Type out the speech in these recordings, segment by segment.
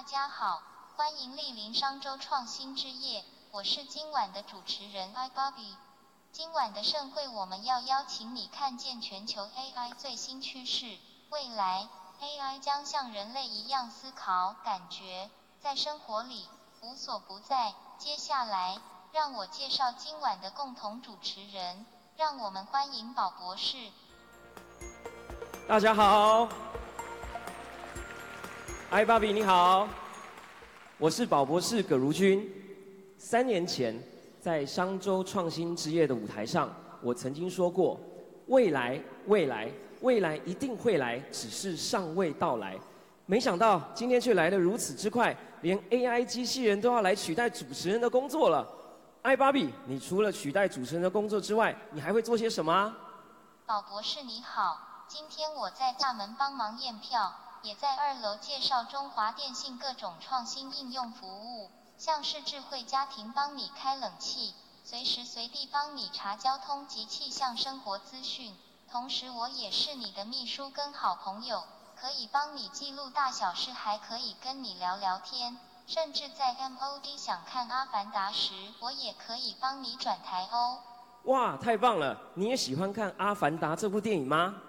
大家好，欢迎莅临商周创新之夜，我是今晚的主持人 iBobby。今晚的盛会我们要邀请你看见全球 AI 最新趋势，未来 AI 将像人类一样思考、感觉，在生活里无所不在。接下来，让我介绍今晚的共同主持人，让我们欢迎宝博士。大家好，iBobby你好，我是宝博士葛如君。3年前，在商周创新之夜的舞台上，我曾经说过，未来一定会来，只是尚未到来。没想到今天却来得如此之快，连 AI 机器人都要来取代主持人的工作了。iBobby，你除了取代主持人的工作之外，你还会做些什么啊？宝博士你好，今天我在大门帮忙验票，也在2楼介绍中华电信各种创新应用服务，像是智慧家庭帮你开冷气，随时随地帮你查交通及气象生活资讯。同时我也是你的秘书跟好朋友，可以帮你记录大小事，还可以跟你聊聊天，甚至在 MOD 想看《阿凡达》时，我也可以帮你转台哦。哇，太棒了！你也喜欢看《阿凡达》这部电影吗？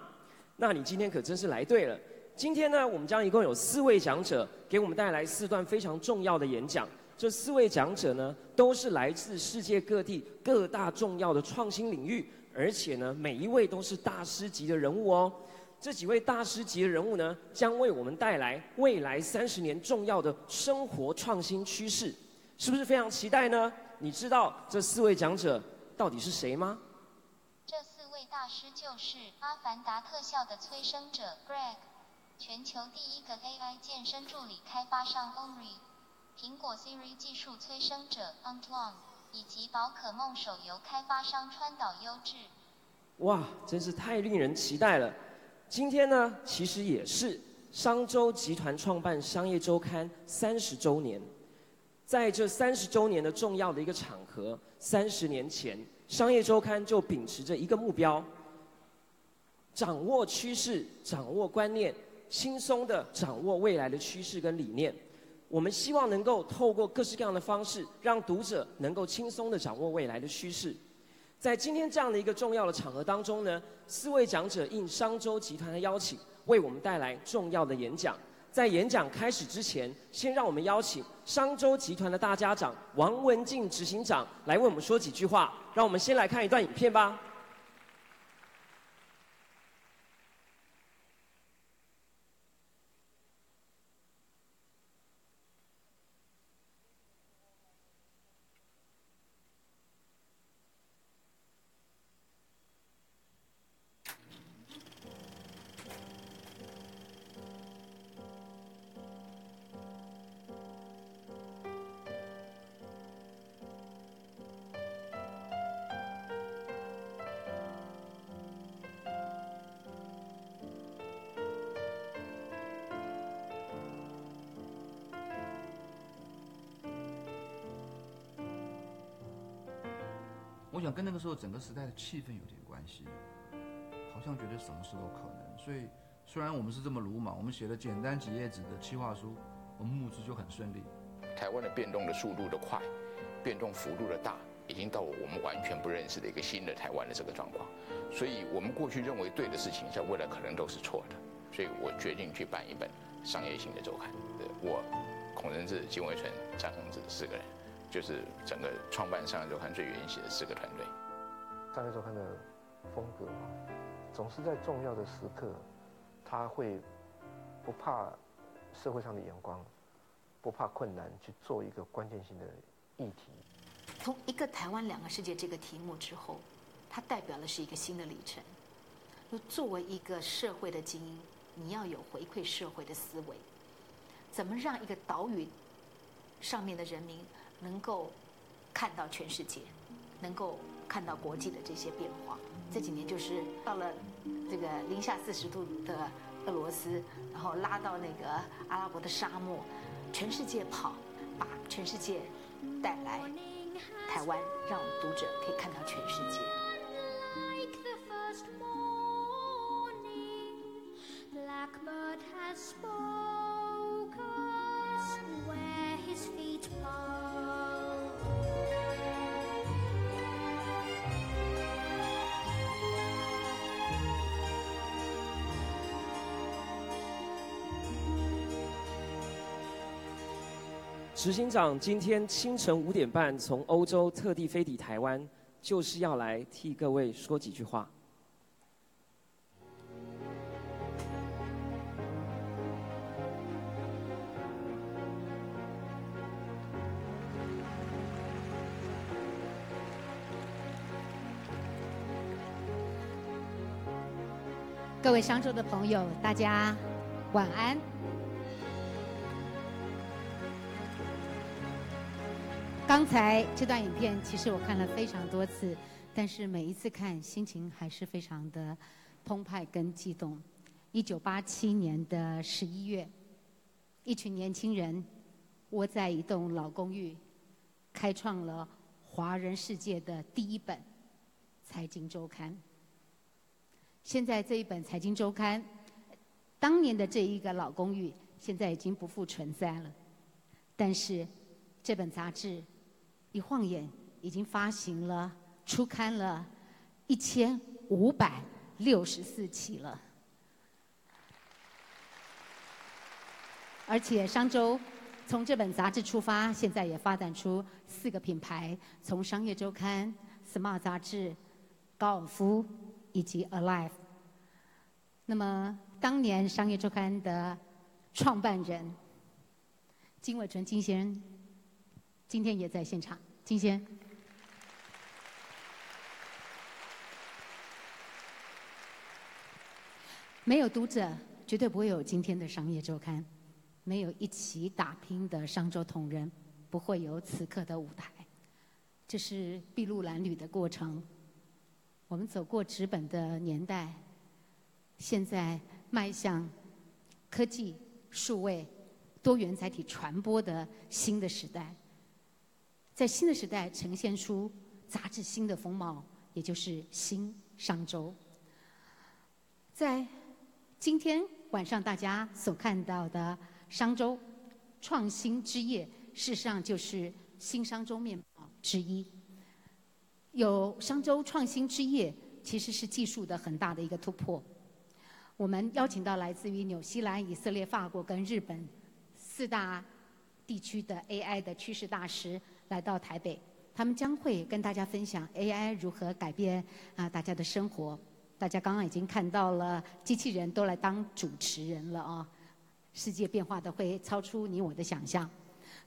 那你今天可真是来对了。今天呢，我们将一共有4位讲者，给我们带来4段非常重要的演讲。这4位讲者呢，都是来自世界各地各大重要的创新领域，而且呢，每一位都是大师级的人物哦。这几位大师级的人物呢，将为我们带来未来30年重要的生活创新趋势，是不是非常期待呢？你知道这4位讲者到底是谁吗？这4位大师就是《阿凡达》特效的催生者 Greg， 全球第一个 AI 健身助理开发商 Omri， 苹果 Siri 技术催生者 Antoine， 以及宝可梦手游开发商川岛优质。哇，真是太令人期待了！今天呢，其实也是商周集团创办商业周刊30周年。在这30周年的重要的一个场合，30年前，商业周刊就秉持着一个目标：掌握趋势，掌握观念，轻松地掌握未来的趋势跟理念。我们希望能够透过各式各样的方式，让读者能够轻松地掌握未来的趋势。在今天这样的一个重要的场合当中呢，4位讲者应商周集团的邀请，为我们带来重要的演讲。在演讲开始之前，先让我们邀请商周集团的大家长王文静执行长来为我们说几句话。让我们先来看一段影片吧。我想跟那个时候整个时代的气氛有点关系，好像觉得什么事都可能。所以虽然我们是这么鲁莽，我们写了简单几页纸的企划书，我们募资就很顺利。台湾的变动的速度的快，变动幅度的大，已经到了我们完全不认识的一个新的台湾的这个状况。所以我们过去认为对的事情，在未来可能都是错的。所以我决定去办一本商业性的周刊。我、孔仁志、金维纯、张宏志4个人。就是整个创办商业周刊最原始的4个团队。商业周刊的风格总是在重要的时刻，他会不怕社会上的眼光，不怕困难，去做一个关键性的议题。从一个台湾2个世界这个题目之后，它代表的是一个新的里程。就作为一个社会的精英，你要有回馈社会的思维，怎么让一个岛屿上面的人民能够看到全世界，能够看到国际的这些变化。这几年就是到了这个零下40度的俄罗斯，然后拉到那个阿拉伯的沙漠，全世界跑，把全世界带来台湾，让读者可以看到全世界。Blackbird has spoken. 执行长今天清晨5点半从欧洲特地飞抵台湾，就是要来替各位说几句话。各位商周的朋友，大家晚安。刚才这段影片，其实我看了非常多次，但是每一次看，心情还是非常的澎湃跟激动。1987年的11月，一群年轻人窝在一栋老公寓，开创了华人世界的第一本财经周刊。现在这一本财经周刊，当年的这一个老公寓，现在已经不复存在了。但是这本杂志一晃眼已经发行了、出刊了1564期了。而且商周从这本杂志出发，现在也发展出4个品牌，从商业周刊、Smart 杂志、高尔夫以及 Alive。那么，当年商业周刊的创办人金伟纯金先生，今天也在现场。金先，没有读者，绝对不会有今天的商业周刊；没有一起打拼的商周同仁，不会有此刻的舞台。这是筚路蓝缕的过程。我们走过纸本的年代，现在迈向科技、数位、多元载体传播的新的时代。在新的时代呈现出杂志新的风貌，也就是新商周。在今天晚上大家所看到的商周创新之夜，事实上就是新商周面貌之一。有商周创新之夜，其实是技术的很大的一个突破。我们邀请到来自于纽西兰、以色列、法国跟日本4大地区的 AI 的趋势大师来到台北，他们将会跟大家分享 AI 如何改变大家的生活。大家刚刚已经看到了，机器人都来当主持人了啊！世界变化的会超出你我的想象。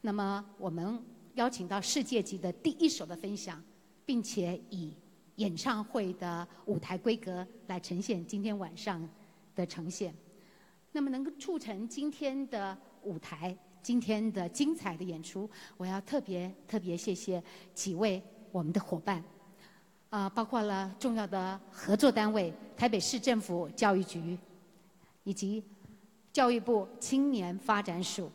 那么我们邀请到世界级的第一手的分享，并且以演唱会的舞台规格来呈现今天晚上的呈现。那么能够促成今天的舞台、今天的精彩的演出，我要特别谢谢几位我们的伙伴，包括了重要的合作单位台北市政府教育局，以及教育部青年发展署。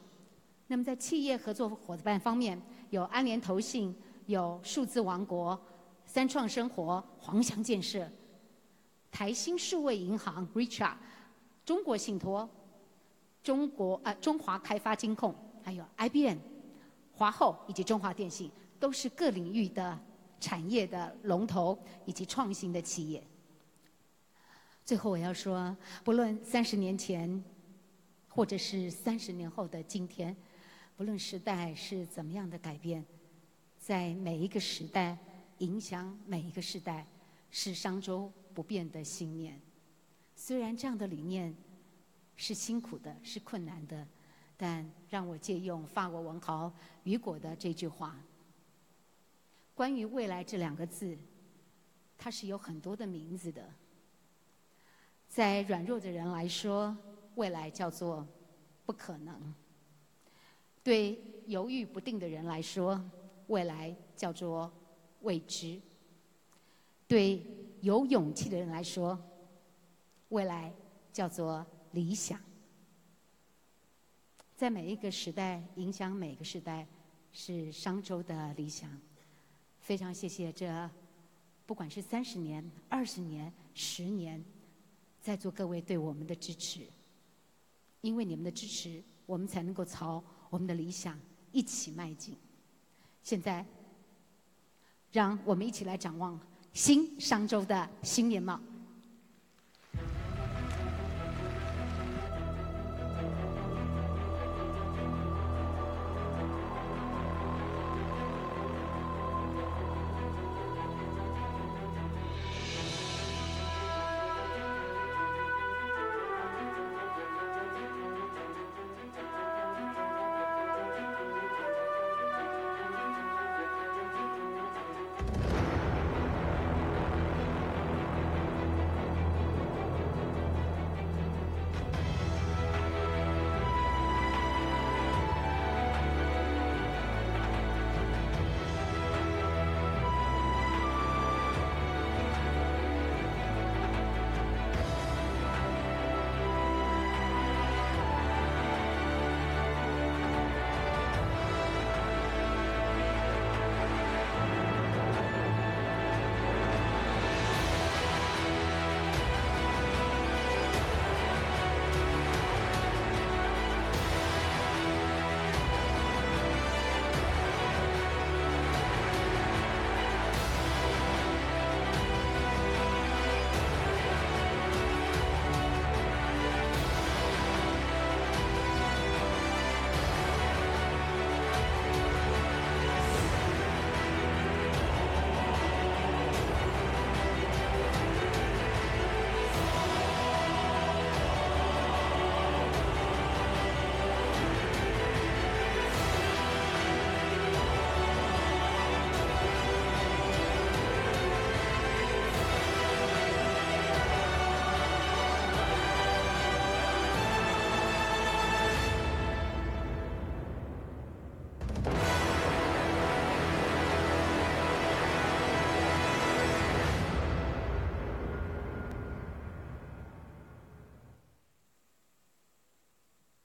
那么在企业合作伙伴方面，有安联投信、有数字王国、三创生活、黄翔建设、台新数位银行 Richard、中国信托、中华开发金控，还有 IBM、华后以及中华电信，都是各领域的产业的龙头以及创新的企业。最后我要说，不论30年前，或者是30年后的今天，不论时代是怎么样的改变，在每一个时代影响每一个时代，是商周不变的信念。虽然这样的理念是辛苦的，是困难的，但让我借用法国文豪雨果的这句话：关于未来这2个字，它是有很多的名字的。在软弱的人来说，未来叫做不可能；对犹豫不定的人来说，未来叫做未知；对有勇气的人来说，未来叫做理想。在每一个时代，影响每个时代，是商周的理想。非常谢谢这不管是30年、20年、10年，在座各位对我们的支持。因为你们的支持，我们才能够朝我们的理想一起迈进。现在，让我们一起来展望新商周的新面貌。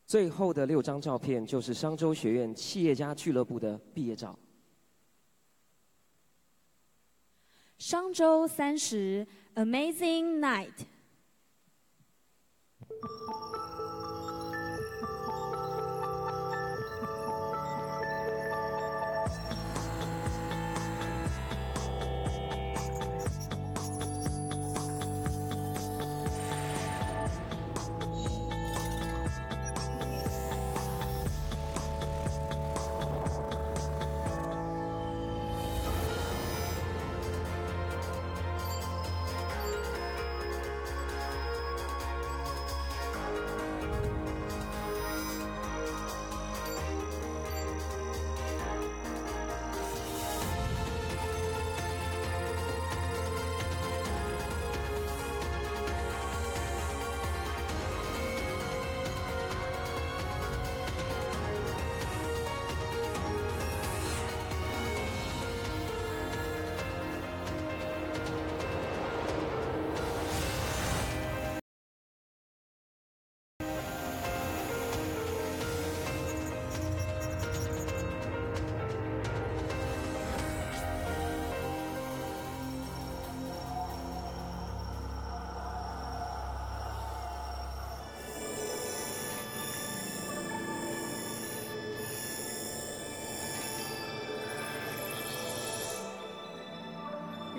最后的6张照片就是商周学院企业家俱乐部的毕业照。商周30 Amazing Night。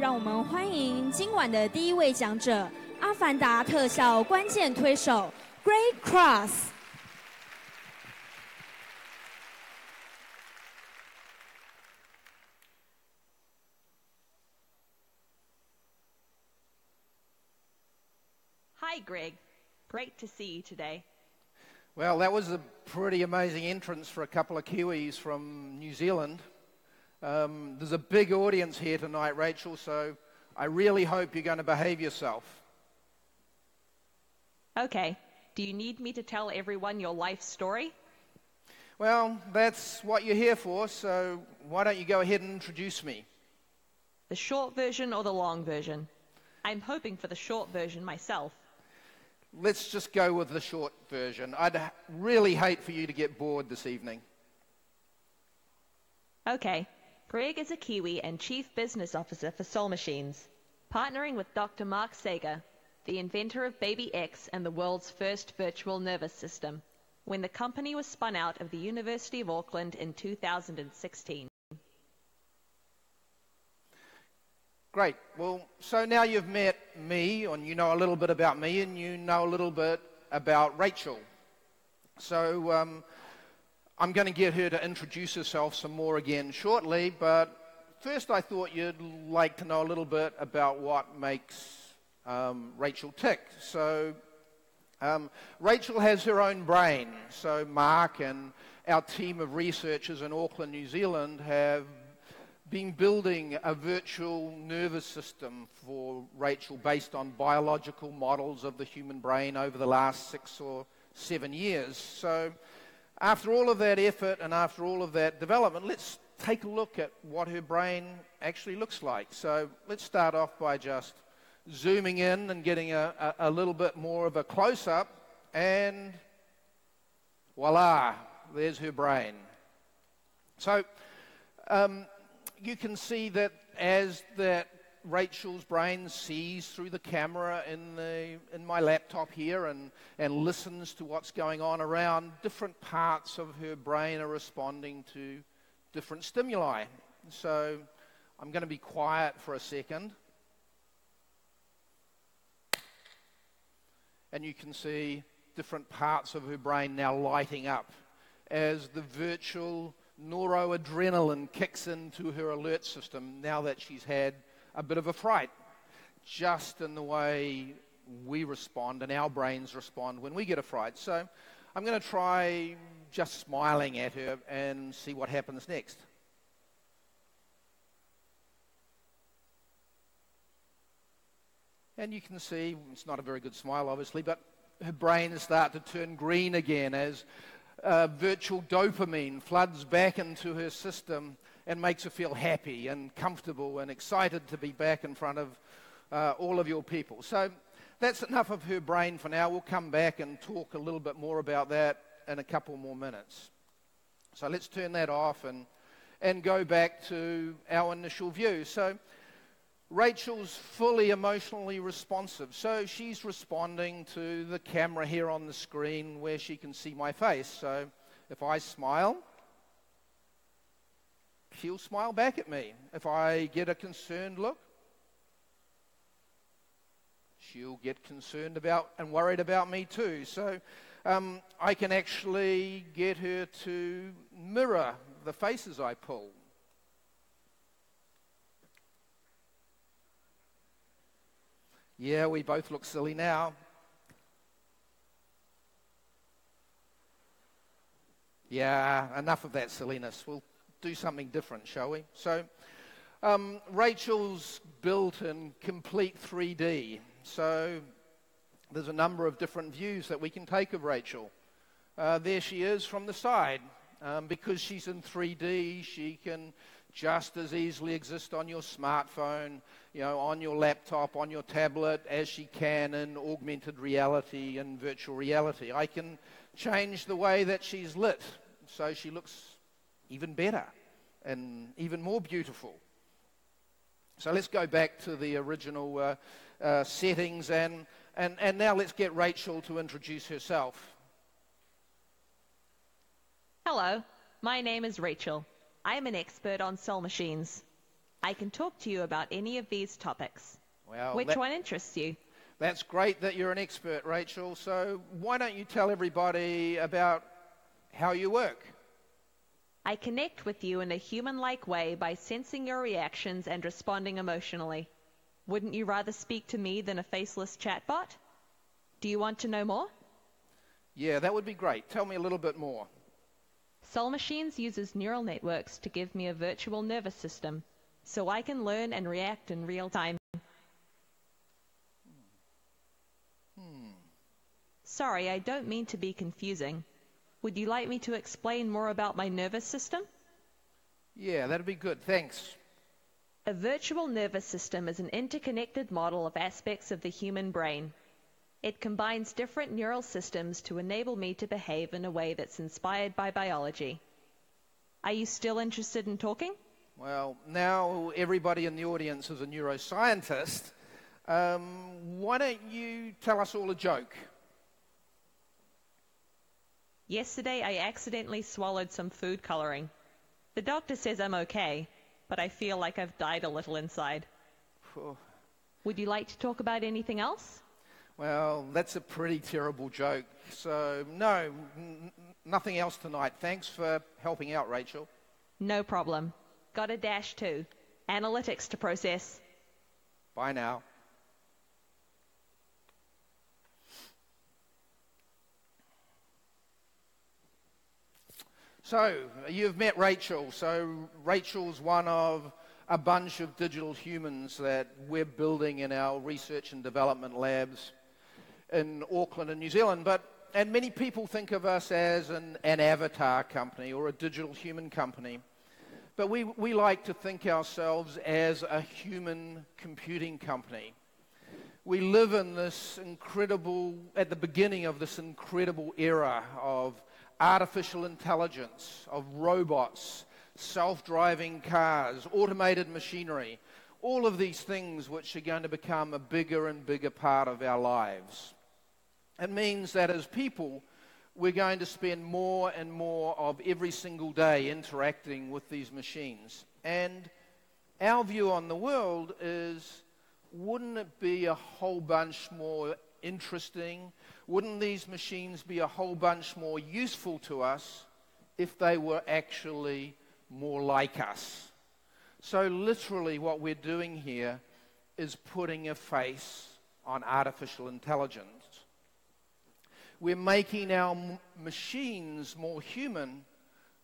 让我们欢迎今晚的第1位讲者《阿凡达》特效关键推手 Greg Cross。Hi, Greg. Great to see you today. Well, that was a pretty amazing entrance for a couple of Kiwis from New Zealand. There's a big audience here tonight, Rachel, so I really hope you're going to behave yourself. Okay. Do you need me to tell everyone your life story? Well, that's what you're here for, so why don't you go ahead and introduce me? The short version or the long version? I'm hoping for the short version myself. Let's just go with the short version. I'd really hate for you to get bored this evening. Okay. Greg is a Kiwi and Chief Business Officer for Soul Machines, partnering with Dr. Mark Sager, the inventor of Baby X and the world's first virtual nervous system, when the company was spun out of the University of Auckland in 2016. Great. Well, so now you've met me, and you know a little bit about me, and you know a little bit about Rachel. So I'm going to get her to introduce herself some more again shortly, but first I thought you'd like to know a little bit about what makes Rachel tick. So Rachel has her own brain. So Mark and our team of researchers in Auckland, New Zealand have been building a virtual nervous system for Rachel based on biological models of the human brain over the last 6 or 7 years. So after all of that effort and after all of that development, let's take a look at what her brain actually looks like. So let's start off by just zooming in and getting a little bit more of a close-up, and voila, there's her brain. So you can see that as that Rachel's brain sees through the camera in my laptop here and listens to what's going on around, different parts of her brain are responding to different stimuli. So I'm going to be quiet for a second. And you can see different parts of her brain now lighting up as the virtual neuroadrenaline kicks into her alert system now that she's had a bit of a fright, just in the way we respond and our brains respond when we get a fright. So I'm going to try just smiling at her and see what happens next. And you can see, it's not a very good smile obviously, but her brain starts to turn green again as virtual dopamine floods back into her system and makes her feel happy and comfortable and excited to be back in front of all of your people. So that's enough of her brain for now. We'll come back and talk a little bit more about that in a couple more minutes. So let's turn that off and go back to our initial view. So Rachel's fully emotionally responsive. So she's responding to the camera here on the screen where she can see my face. So if I smile, she'll smile back at me. If I get a concerned look, she'll get concerned about and worried about me too. So I can actually get her to mirror the faces I pull. Yeah, we both look silly now. Yeah, enough of that silliness. We'll do something different, shall we? So Rachel's built in complete 3D. So there's a number of different views that we can take of Rachel. There she is from the side. Because she's in 3D, she can just as easily exist on your smartphone, on your laptop, on your tablet, as she can in augmented reality and virtual reality. I can change the way that she's lit so she looks even better and even more beautiful. So let's go back to the original settings and now let's get Rachel to introduce herself. Hello, my name is Rachel. I'm an expert on cell machines. I can talk to you about any of these topics. Well, which one interests you? That's great that you're an expert, Rachel. So why don't you tell everybody about how you work? I connect with you in a human-like way by sensing your reactions and responding emotionally. Wouldn't you rather speak to me than a faceless chatbot? Do you want to know more? Yeah, that would be great. Tell me a little bit more. Soul Machines uses neural networks to give me a virtual nervous system, so I can learn and react in real time. Sorry, I don't mean to be confusing. Would you like me to explain more about my nervous system? Yeah, that'd be good. Thanks. A virtual nervous system is an interconnected model of aspects of the human brain. It combines different neural systems to enable me to behave in a way that's inspired by biology. Are you still interested in talking? Well, now everybody in the audience is a neuroscientist. Why don't you tell us all a joke? Yesterday, I accidentally swallowed some food coloring. The doctor says I'm okay, but I feel like I've died a little inside. Would you like to talk about anything else? Well, that's a pretty terrible joke. So, no, nothing else tonight. Thanks for helping out, Rachel. No problem. Got a dash too. Analytics to process. Bye now. So, you've met Rachel. So, Rachel's one of a bunch of digital humans that we're building in our research and development labs in Auckland and New Zealand, and many people think of us as an avatar company or a digital human company, but we like to think ourselves as a human computing company. We live in at the beginning of this incredible era of artificial intelligence, of robots, self-driving cars, automated machinery, all of these things which are going to become a bigger and bigger part of our lives. It means that as people, we're going to spend more and more of every single day interacting with these machines. And our view on the world is, wouldn't it be a whole bunch more interesting? Wouldn't these machines be a whole bunch more useful to us if they were actually more like us? So literally what we're doing here is putting a face on artificial intelligence. We're making our machines more human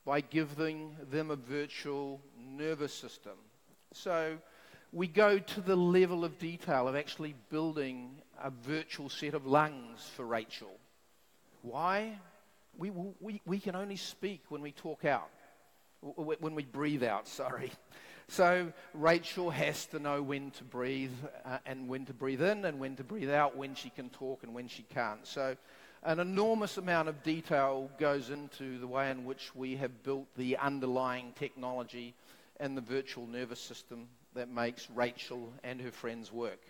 by giving them a virtual nervous system. So we go to the level of detail of actually building a virtual set of lungs for Rachel. Why? We can only speak when we talk out, when we breathe out, sorry. So Rachel has to know when to breathe and when to breathe in and when to breathe out, when she can talk and when she can't. So An enormous amount of detail goes into the way in which we have built the underlying technology and the virtual nervous system that makes Rachel and her friends work.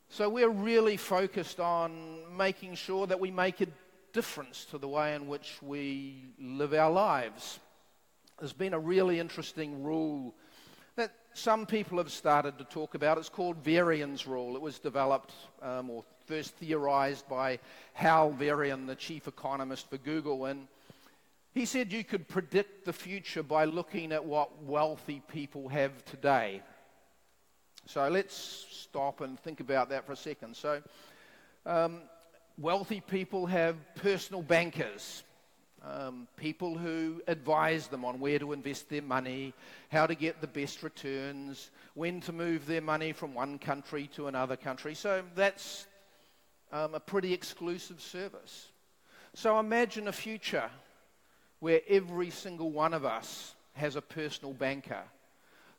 So we're really focused on making sure that we make a difference to the way in which we live our lives. There's been a really interesting rule that some people have started to talk about. It's called Varian's rule. It was developed or first theorized by Hal Varian, the chief economist for Google, and he said you could predict the future by looking at what wealthy people have today. So let's stop and think about that for a second. So wealthy people have personal bankers, people who advise them on where to invest their money, how to get the best returns, when to move their money from one country to another country. So that's a pretty exclusive service. So imagine a future where every single one of us has a personal banker.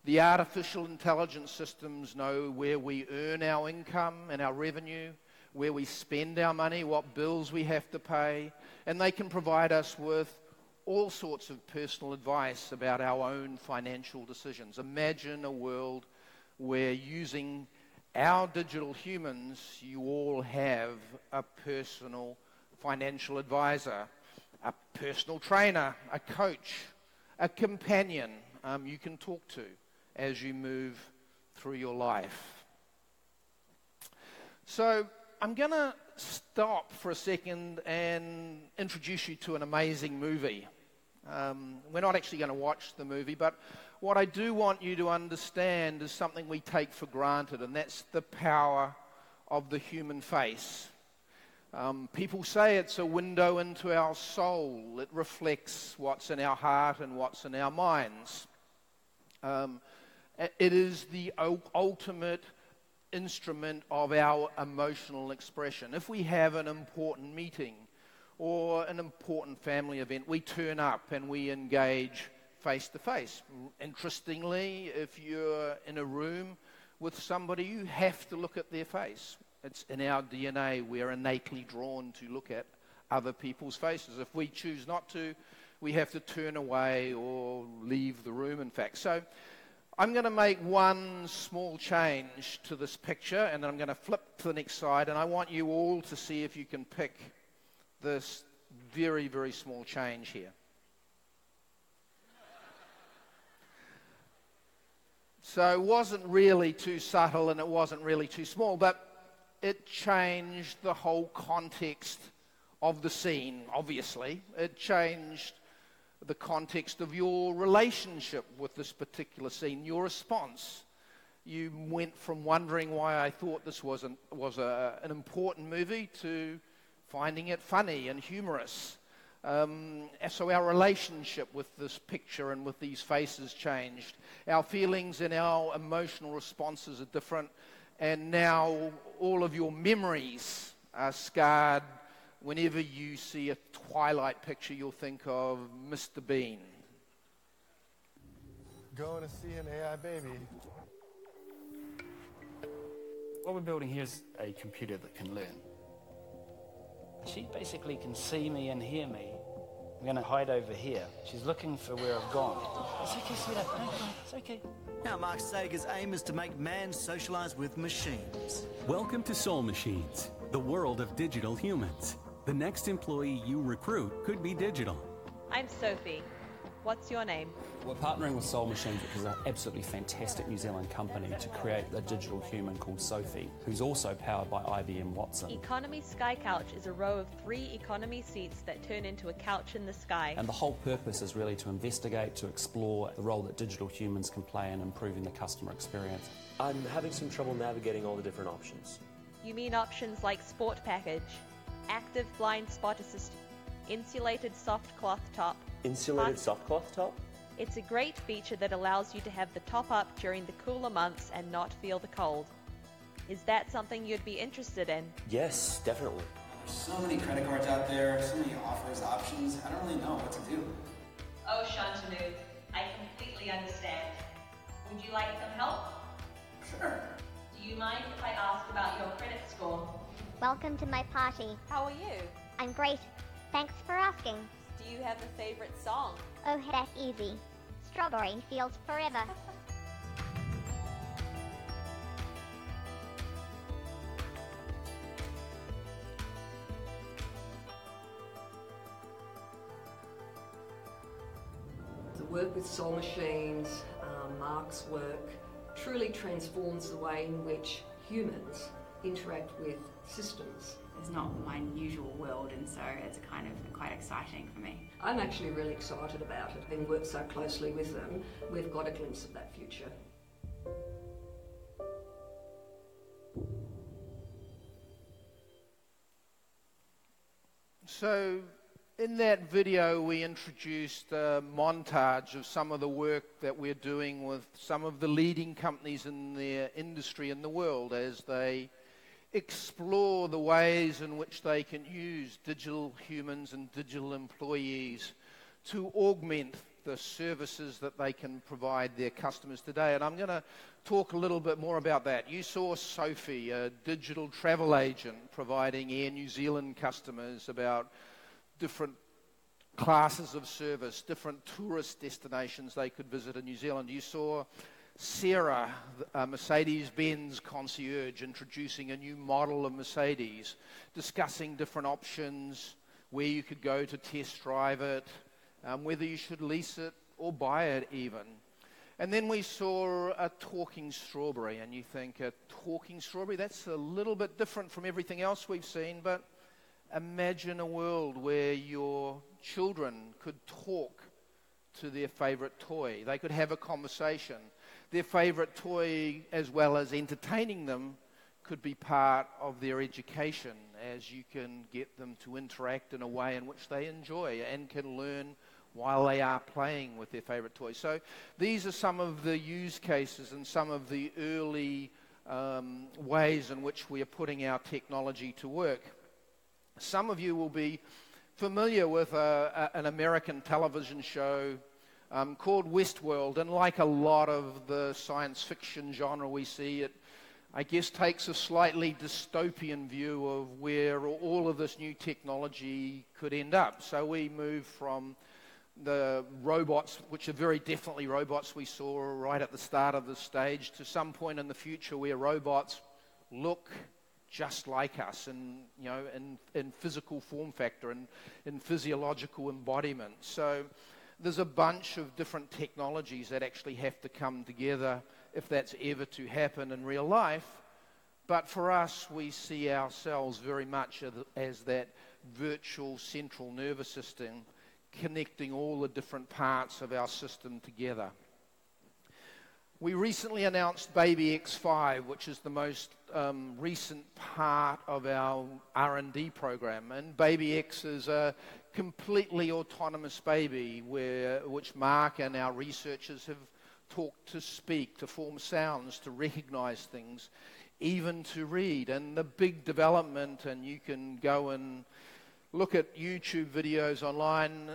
The artificial intelligence systems know where we earn our income and our revenue, where we spend our money, what bills we have to pay, and they can provide us with all sorts of personal advice about our own financial decisions. Imagine a world where, using our digital humans, you all have a personal financial advisor, a personal trainer, a coach, a companion you can talk to as you move through your life. So I'm going to stop for a second and introduce you to an amazing movie. We're not actually going to watch the movie, but what I do want you to understand is something we take for granted, and that's the power of the human face. People say it's a window into our soul. It reflects what's in our heart and what's in our minds. It is the ultimate instrument of our emotional expression. If we have an important meeting or an important family event, we turn up and we engage face to face. Interestingly, if you're in a room with somebody, you have to look at their face. It's in our DNA. We're innately drawn to look at other people's faces. If we choose not to, we have to turn away or leave the room, in fact. So I'm going to make one small change to this picture, and then I'm going to flip to the next side, and I want you all to see if you can pick this very, very small change here. So it wasn't really too subtle and it wasn't really too small, but it changed the whole context of the scene, obviously. It changed the context of your relationship with this particular scene, your response. You went from wondering why I thought this was an important movie to finding it funny and humorous. So our relationship with this picture and with these faces changed. Our feelings and our emotional responses are different, and now all of your memories are scarred. Whenever you see a Twilight picture, you'll think of Mr. Bean. Going to see an AI baby. What we're building here is a computer that can learn. She basically can see me and hear me. I'm going to hide over here. She's looking for where I've gone. It's okay, sweetheart. No, it's okay. Now, Mark Sager's aim is to make man socialize with machines. Welcome to Soul Machines, the world of digital humans. The next employee you recruit could be digital. I'm Sophie. What's your name? We're partnering with Soul Machines, which is an absolutely fantastic New Zealand company, to create a digital human called Sophie, who's also powered by IBM Watson. Economy Sky Couch is a row of 3 economy seats that turn into a couch in the sky. And the whole purpose is really to investigate, to explore the role that digital humans can play in improving the customer experience. I'm having some trouble navigating all the different options. You mean options like Sport Package, Active Blind Spot Assist, Insulated Soft Cloth Top. Insulated soft cloth top? It's a great feature that allows you to have the top up during the cooler months and not feel the cold. Is that something you'd be interested in? Yes, definitely. There's so many credit cards out there, so many offers, options. I don't really know what to do. Oh, Shantanu, I completely understand. Would you like some help? Sure. Do you mind if I ask about your credit score? Welcome to my party. How are you? I'm great. Thanks for asking. Do you have a favorite song? Oh, that's easy. Strawberry Fields Forever. The work with Soul Machines, Mark's work, truly transforms the way in which humans interact with systems. It's not my usual world, and so it's kind of quite exciting for me. I'm actually really excited about it. Having worked so closely with them, we've got a glimpse of that future. So in that video, we introduced a montage of some of the work that we're doing with some of the leading companies in their industry in the world as they explore the ways in which they can use digital humans and digital employees to augment the services that they can provide their customers today. And I'm going to talk a little bit more about that. You saw Sophie, a digital travel agent, providing Air New Zealand customers about different classes of service, different tourist destinations they could visit in New Zealand. You saw Sarah, a Mercedes-Benz concierge, introducing a new model of Mercedes, discussing different options, where you could go to test drive it, whether you should lease it or buy it even. And then we saw a talking strawberry, and you think, a talking strawberry? That's a little bit different from everything else we've seen, but imagine a world where your children could talk to their favorite toy. They could have a conversation. Their favorite toy, as well as entertaining them, could be part of their education, as you can get them to interact in a way in which they enjoy and can learn while they are playing with their favorite toys. So these are some of the use cases and some of the early ways in which we are putting our technology to work. Some of you will be familiar with an American television show called Westworld, and like a lot of the science fiction genre we see, it, I guess, takes a slightly dystopian view of where all of this new technology could end up. So we move from the robots, which are very definitely robots we saw right at the start of the stage, to some point in the future where robots look just like us, and in physical form factor and in physiological embodiment. So there's a bunch of different technologies that actually have to come together if that's ever to happen in real life. But for us, we see ourselves very much as that virtual central nervous system connecting all the different parts of our system together. We recently announced Baby X5, which is the most recent part of our R&D program. And Baby X is a completely autonomous baby which Mark and our researchers have taught to speak, to form sounds, to recognize things, even to read. And the big development, and you can go and look at YouTube videos online,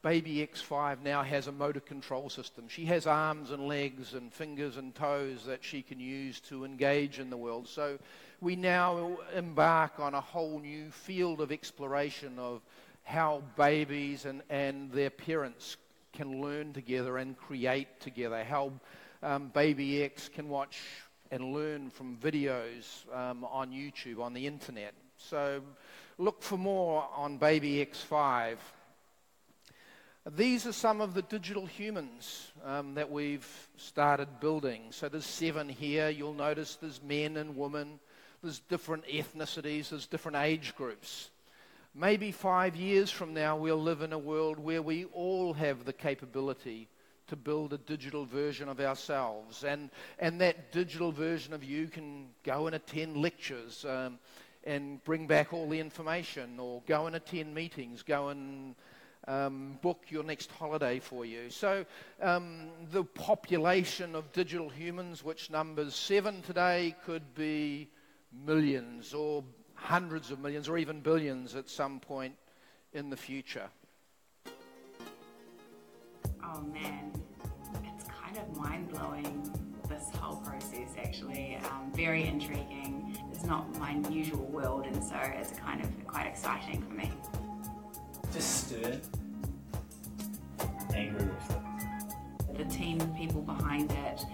Baby X5 now has a motor control system. She has arms and legs and fingers and toes that she can use to engage in the world. So we now embark on a whole new field of exploration of how babies and their parents can learn together and create together, how Baby X can watch and learn from videos on YouTube, on the internet. So look for more on Baby X5. These are some of the digital humans that we've started building. So there's 7 here. You'll notice there's men and women. There's different ethnicities. There's different age groups. Maybe 5 years from now, we'll live in a world where we all have the capability to build a digital version of ourselves. And that digital version of you can go and attend lectures and bring back all the information, or go and attend meetings, go and book your next holiday for you. So the population of digital humans, which numbers 7 today, could be millions or hundreds of millions or even billions at some point in the future. Oh man, it's kind of mind-blowing, this whole process actually. Very intriguing. There's not my usual world, and so it's kind of quite exciting for me. Just stern, angry with them. The team, the people behind it,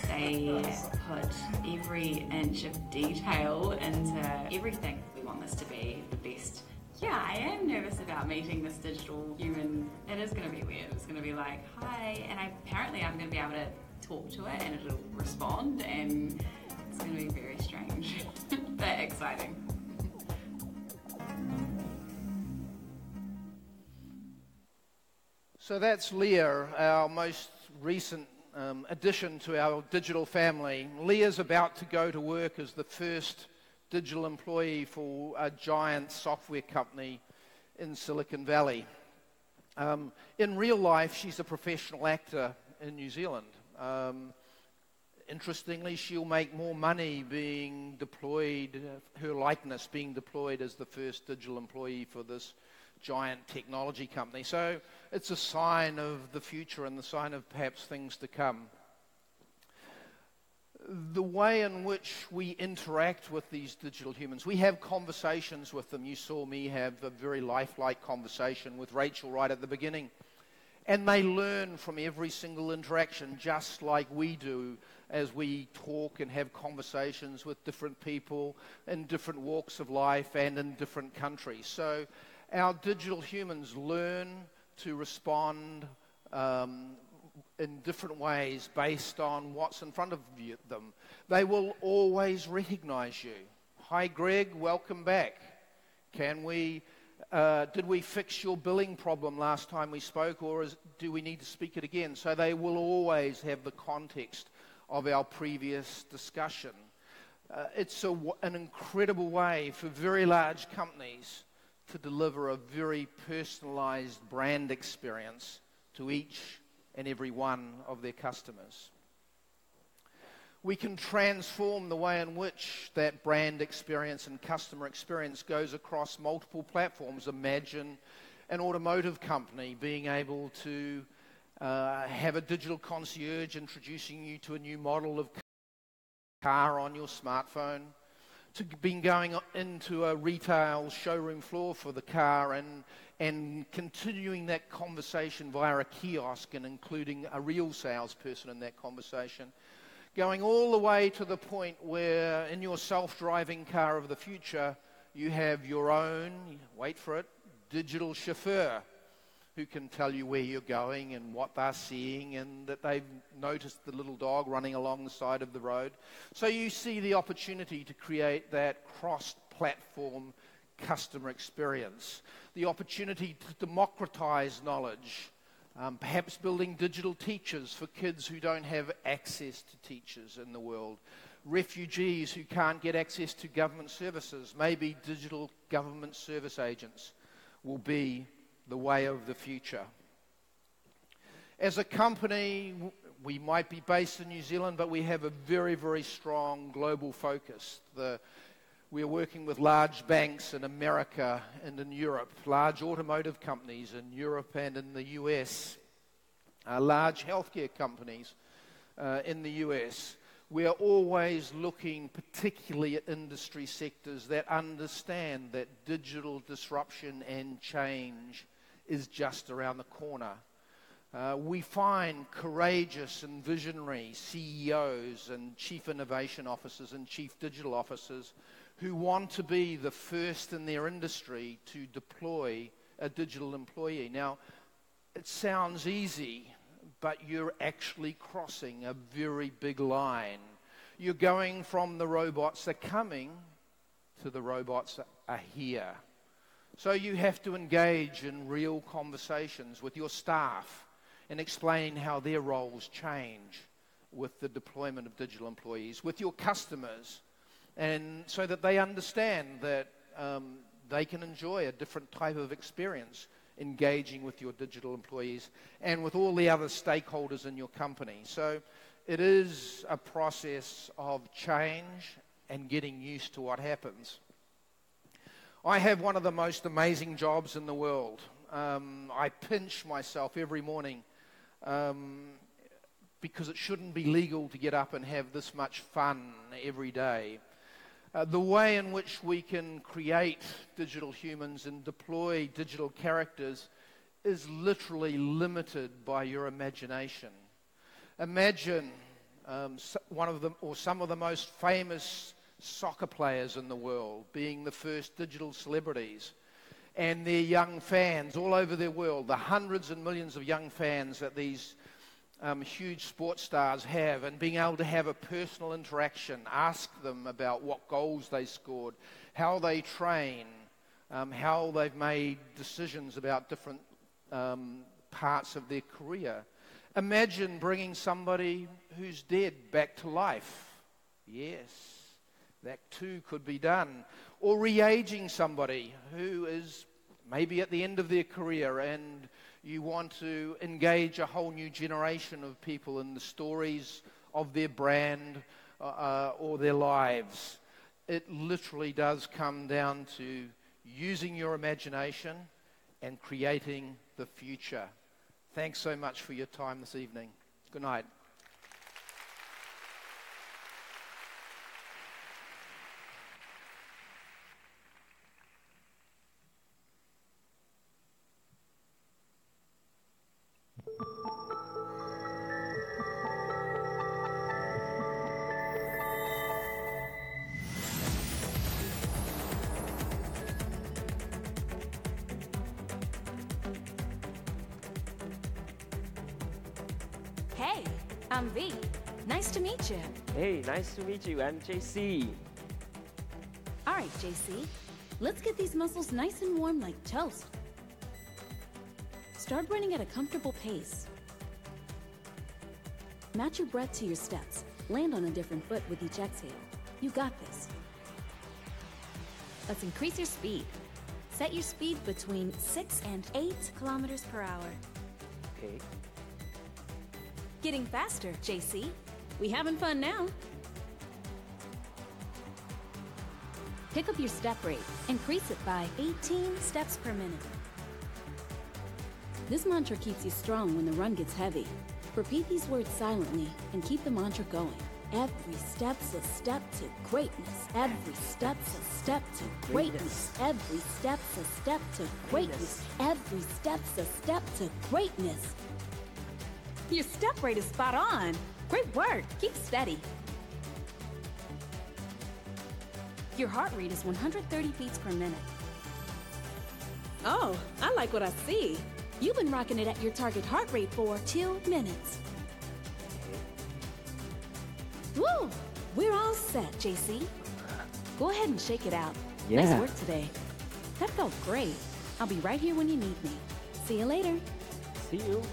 they put every inch of detail into everything. We want this to be the best. Yeah, I am nervous about meeting this digital human. It is going to be weird. It's going to be like, hi, and apparently I'm going to be able to talk to it and it'll respond, and it's going to be very strange, but exciting. So that's Leah, our most recent addition to our digital family. Leah's about to go to work as the first digital employee for a giant software company in Silicon Valley. In real life, she's a professional actor in New Zealand. Interestingly, she'll make more money being deployed, her likeness being deployed as the first digital employee for this giant technology company. So it's a sign of the future and the sign of perhaps things to come. The way in which we interact with these digital humans, we have conversations with them. You saw me have a very lifelike conversation with Rachel right at the beginning. And they learn from every single interaction, just like we do as we talk and have conversations with different people in different walks of life and in different countries. So our digital humans learn to respond in different ways based on what's in front of them. They will always recognize you. Hi, Greg, welcome back. Did we fix your billing problem last time we spoke, or do we need to speak it again? So they will always have the context of our previous discussion. It's an incredible way for very large companies to deliver a very personalized brand experience to each and every one of their customers. We can transform the way in which that brand experience and customer experience goes across multiple platforms. Imagine an automotive company being able to have a digital concierge introducing you to a new model of car on your smartphone, to being going into a retail showroom floor for the car and continuing that conversation via a kiosk and including a real salesperson in that conversation, going all the way to the point where in your self-driving car of the future you have your own, wait for it, digital chauffeur who can tell you where you're going and what they're seeing and that they've noticed the little dog running along the side of the road. So you see the opportunity to create that cross-platform customer experience, the opportunity to democratize knowledge, perhaps building digital teachers for kids who don't have access to teachers in the world, refugees who can't get access to government services. Maybe digital government service agents will be the way of the future. As a company, we might be based in New Zealand, but we have a very, very strong global focus. We are working with large banks in America and in Europe, large automotive companies in Europe and in the US, large healthcare companies in the US. We are always looking particularly at industry sectors that understand that digital disruption and change is just around the corner. We find courageous and visionary CEOs and chief innovation officers and chief digital officers who want to be the first in their industry to deploy a digital employee. Now, it sounds easy, but you're actually crossing a very big line. You're going from the robots that are coming to the robots that are here. So you have to engage in real conversations with your staff and explain how their roles change with the deployment of digital employees, with your customers, and so that they understand that they can enjoy a different type of experience engaging with your digital employees and with all the other stakeholders in your company. So it is a process of change and getting used to what happens. I have one of the most amazing jobs in the world. I pinch myself every morning because it shouldn't be legal to get up and have this much fun every day. The way in which we can create digital humans and deploy digital characters is literally limited by your imagination. Imagine one of them, or some of the most famous soccer players in the world being the first digital celebrities, and their young fans all over the world, the hundreds and millions of young fans that these huge sports stars have, and being able to have a personal interaction, ask them about what goals they scored, how they train, how they've made decisions about different parts of their career. Imagine bringing somebody who's dead back to life. Yes, that too could be done. Or re-aging somebody who is maybe at the end of their career, and you want to engage a whole new generation of people in the stories of their brand or their lives. It literally does come down to using your imagination and creating the future. Thanks so much for your time this evening. Good night. Hey, I'm V. Nice to meet you. Hey, nice to meet you. I'm JC. All right, JC. Let's get these muscles nice and warm like toast. Start running at a comfortable pace. Match your breath to your steps. Land on a different foot with each exhale. You got this. Let's increase your speed. Set your speed between 6 and 8 kilometers per hour. Okay. Getting faster, JC. We having fun now. Pick up your step rate. Increase it by 18 steps per minute. This mantra keeps you strong when the run gets heavy. Repeat these words silently and keep the mantra going. Every step's a step to greatness. Every step's a step to greatness. Every step's a step to greatness. Every step's a step to greatness. Your step rate is spot on. Great work. Keep steady. Your heart rate is 130 beats per minute. Oh, I like what I see. You've been rocking it at your target heart rate for 2 minutes. Woo! We're all set, JC. Go ahead and shake it out. Yeah. Nice work today. That felt great. I'll be right here when you need me. See you later. See you.